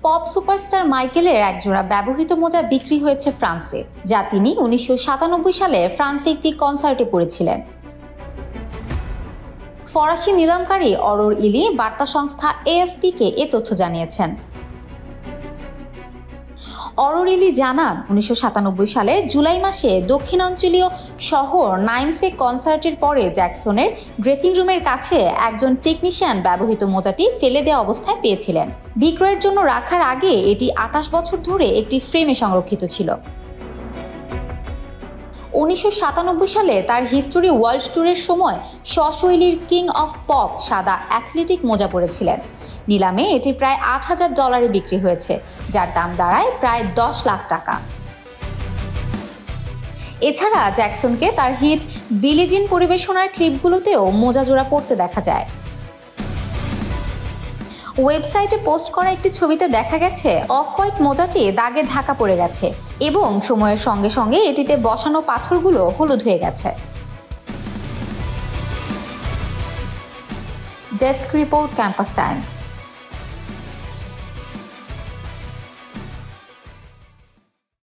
Pop superstar মাইকেলের একজোড়া ব্যবহৃত মোজা বিক্রি হয়েছে ফ্রান্সে, যা তিনি 1997 সালে ফ্রান্সে একটি কনসার্টে পরেছিলেন। ফরাসি নিলামকারী অরোর ইলি বার্তা সংস্থা এএফপি-কে এ তথ্য জানিয়েছেন। অরোর ইলি জানান, 1997 সালের জুলাই মাসে দক্ষিণাঞ্চলীয় শহর নাইমসে কনসার্টের পরে জ্যাকসনের ড্রেসিং রুমের কাছে একজন টেকনিশিয়ান ব্যবহৃত মোজাটি ফেলে দেওয়া অবস্থায় পেয়েছিলেন। বিক্রয়ের জন্য রাখার আগে এটি 28 বছর ধরে একটি ফ্রেমে সংরক্ষিত ছিল। 1997 সালে তার হিস্টোরি ওয়ার্ল্ড ট্যুরের সময় শৈলীর কিং অফ পপ সাদা অ্যাথলেটিক মোজা পরেছিলেন। নিলামে এটি প্রায় $8,000 বিক্রি হয়েছে, যার দাম দাঁড়ায় প্রায় 10 লাখ টাকা। এছাড়া জ্যাকসনকে তার হিট বিলি জিন পরিবেশনার ক্লিপগুলোতেও মোজা জোড়া পরতে দেখা যায়। ওয়েবসাইটে পোস্ট করা একটি ছবিতে দেখা গেছে অফ হোয়াইট মোজাটি দাগে ঢাকা পড়ে গেছে এবং সময়ের সঙ্গে সঙ্গে এটিতে বসানো পাথরগুলো হলুদ হয়ে গেছে। Desk report, campus Times.